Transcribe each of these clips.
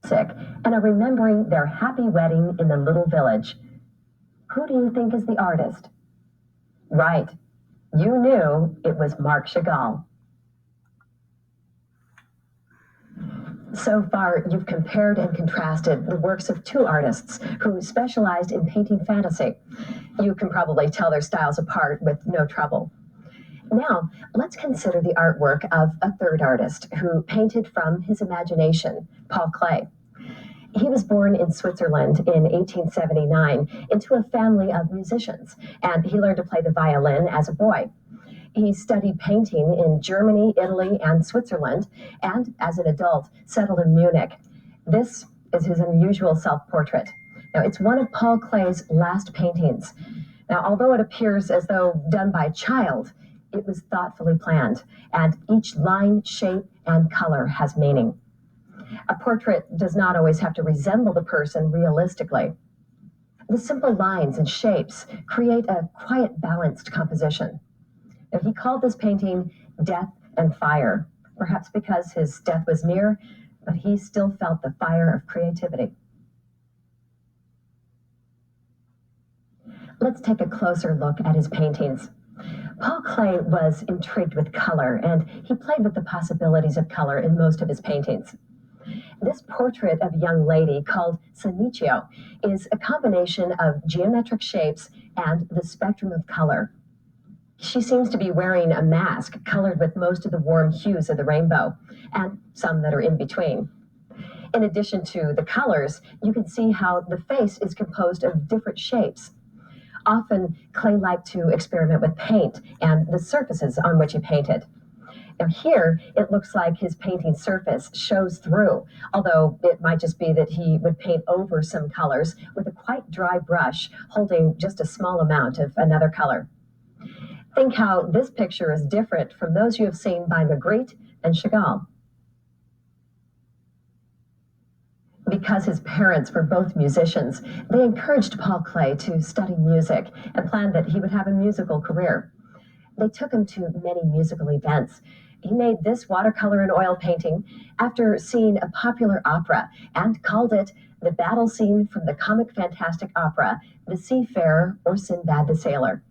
sick and are remembering their happy wedding in the little village. Who do you think is the artist? Right. You knew it was Marc Chagall. So far, you've compared and contrasted the works of two artists who specialized in painting fantasy. You can probably tell their styles apart with no trouble. Now, let's consider the artwork of a third artist who painted from his imagination, Paul Klee. He was born in Switzerland in 1879 into a family of musicians, and he learned to play the violin as a boy. He studied painting in Germany, Italy, and Switzerland, and as an adult, settled in Munich. This is his unusual self-portrait. Now, it's one of Paul Klee's last paintings. Now, although it appears as though done by a child, it was thoughtfully planned, and each line, shape, and color has meaning. A portrait does not always have to resemble the person realistically. The simple lines and shapes create a quiet, balanced composition. Now, he called this painting Death and Fire, perhaps because his death was near, but he still felt the fire of creativity. Let's take a closer look at his paintings. Paul Klee was intrigued with color, and he played with the possibilities of color in most of his paintings. This portrait of a young lady called Senicchio is a combination of geometric shapes and the spectrum of color. She seems to be wearing a mask colored with most of the warm hues of the rainbow, and some that are in between. In addition to the colors, you can see how the face is composed of different shapes. Often, Klee liked to experiment with paint and the surfaces on which he painted. Now here, it looks like his painting surface shows through, although it might just be that he would paint over some colors with a quite dry brush, holding just a small amount of another color. Think how this picture is different from those you have seen by Magritte and Chagall. Because his parents were both musicians, they encouraged Paul Klee to study music and planned that he would have a musical career. They took him to many musical events. He made this watercolor and oil painting after seeing a popular opera and called it the battle scene from the comic fantastic opera, The Seafarer or Sinbad the Sailor.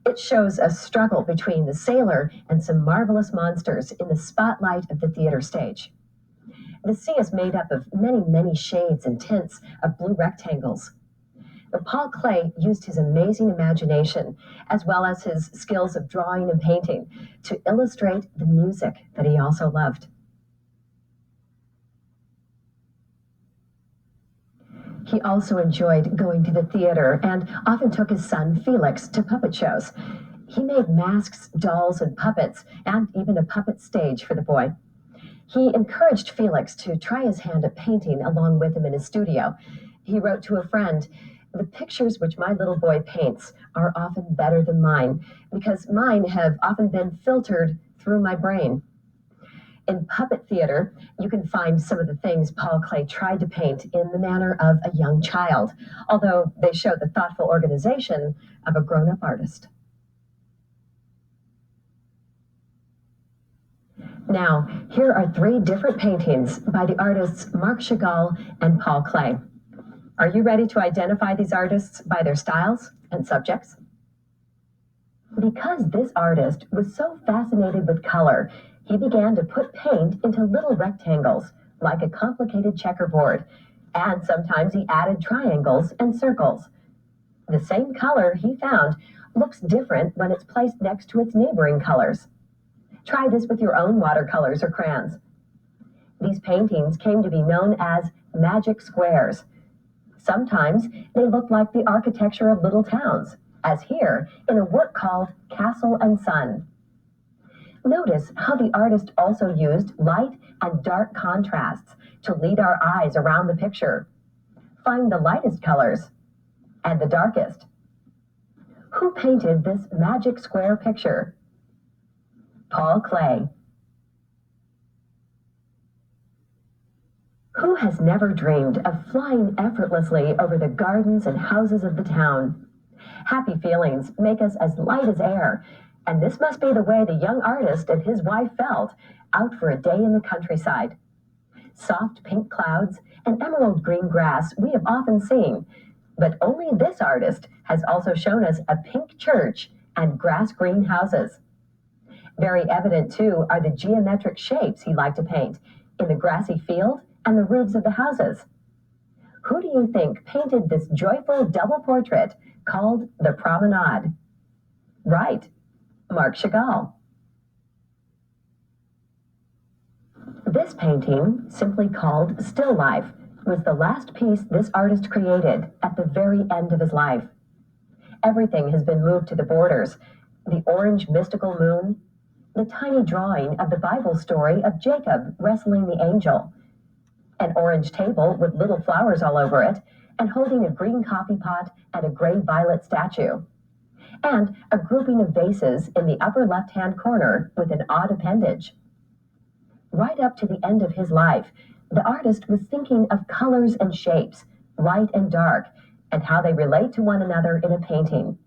It shows a struggle between the sailor and some marvelous monsters in the spotlight of the theater stage. The sea is made up of many, many shades and tints of blue rectangles. But Paul Klee used his amazing imagination, as well as his skills of drawing and painting, to illustrate the music that he also loved. He also enjoyed going to the theater and often took his son Felix to puppet shows. He made masks, dolls, and puppets, and even a puppet stage for the boy. He encouraged Felix to try his hand at painting along with him in his studio. He wrote to a friend, "The pictures which my little boy paints are often better than mine, because mine have often been filtered through my brain." In puppet theater, you can find some of the things Paul Klee tried to paint in the manner of a young child, although they show the thoughtful organization of a grown-up artist. Now, here are three different paintings by the artists Marc Chagall and Paul Klee. Are you ready to identify these artists by their styles and subjects? Because this artist was so fascinated with color, he began to put paint into little rectangles, like a complicated checkerboard, and sometimes he added triangles and circles. The same color, he found, looks different when it's placed next to its neighboring colors. Try this with your own watercolors or crayons. These paintings came to be known as magic squares. Sometimes they look like the architecture of little towns, as here in a work called Castle and Sun. Notice how the artist also used light and dark contrasts to lead our eyes around the picture. Find the lightest colors and the darkest. Who painted this magic square picture? Paul Klee. Who has never dreamed of flying effortlessly over the gardens and houses of the town? Happy feelings make us as light as air, and this must be the way the young artist and his wife felt out for a day in the countryside. Soft pink clouds and emerald green grass we have often seen, but only this artist has also shown us a pink church and grass green houses. Very evident, too, are the geometric shapes he liked to paint in the grassy field and the roofs of the houses. Who do you think painted this joyful double portrait called The Promenade? Right, Marc Chagall. This painting, simply called Still Life, was the last piece this artist created at the very end of his life. Everything has been moved to the borders: the orange mystical moon, the tiny drawing of the Bible story of Jacob wrestling the angel, an orange table with little flowers all over it, and holding a green coffee pot and a gray violet statue, and a grouping of vases in the upper left-hand corner with an odd appendage. Right up to the end of his life, the artist was thinking of colors and shapes, light and dark, and how they relate to one another in a painting.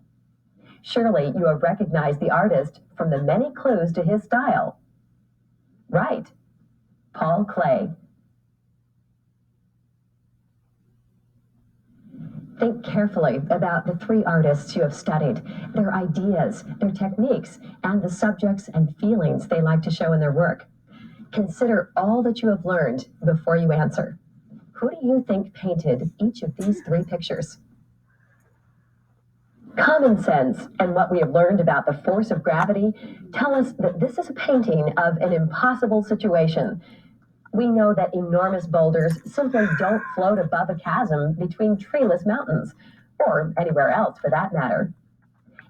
Surely you have recognized the artist from the many clues to his style. Right, Paul Klee. Think carefully about the three artists you have studied, their ideas, their techniques, and the subjects and feelings they like to show in their work. Consider all that you have learned before you answer. Who do you think painted each of these three pictures? Common sense and what we have learned about the force of gravity tell us that this is a painting of an impossible situation. We know that enormous boulders simply don't float above a chasm between treeless mountains, or anywhere else for that matter.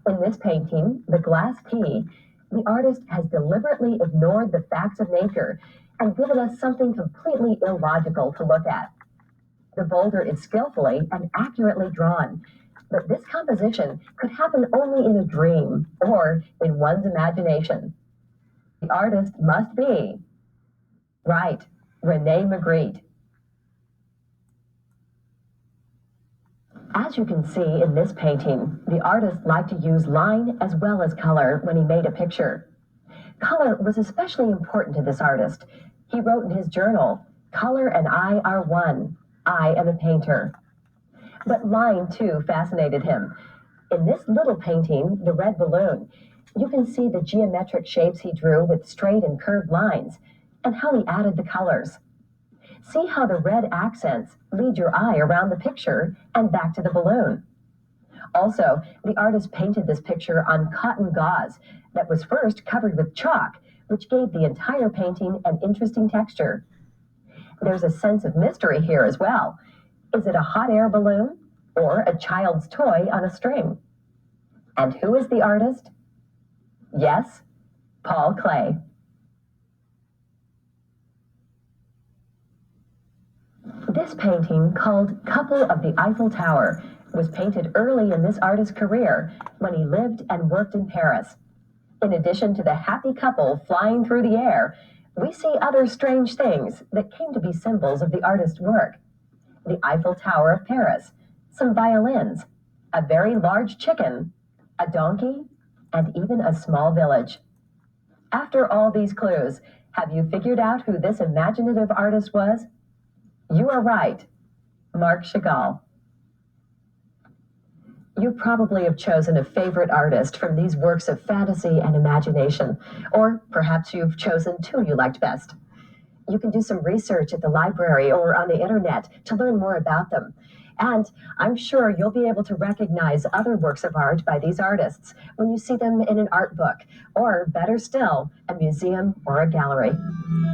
In this painting, The Glass Key, the artist has deliberately ignored the facts of nature and given us something completely illogical to look at. The boulder is skillfully and accurately drawn, but this composition could happen only in a dream or in one's imagination. The artist must be, right, Rene Magritte. As you can see in this painting, the artist liked to use line as well as color when he made a picture. Color was especially important to this artist. He wrote in his journal, "Color and I are one. I am a painter." But line, too, fascinated him. In this little painting, The Red Balloon, you can see the geometric shapes he drew with straight and curved lines, and how he added the colors. See how the red accents lead your eye around the picture and back to the balloon. Also, the artist painted this picture on cotton gauze that was first covered with chalk, which gave the entire painting an interesting texture. There's a sense of mystery here as well. Is it a hot air balloon or a child's toy on a string? And who is the artist? Yes, Paul Klee. This painting, called Couple of the Eiffel Tower, was painted early in this artist's career when he lived and worked in Paris. In addition to the happy couple flying through the air, we see other strange things that came to be symbols of the artist's work. The Eiffel Tower of Paris, some violins, a very large chicken, a donkey, and even a small village. After all these clues, have you figured out who this imaginative artist was? You are right, Marc Chagall. You probably have chosen a favorite artist from these works of fantasy and imagination, or perhaps you've chosen two you liked best. You can do some research at the library or on the internet to learn more about them. And I'm sure you'll be able to recognize other works of art by these artists when you see them in an art book, or better still, a museum or a gallery.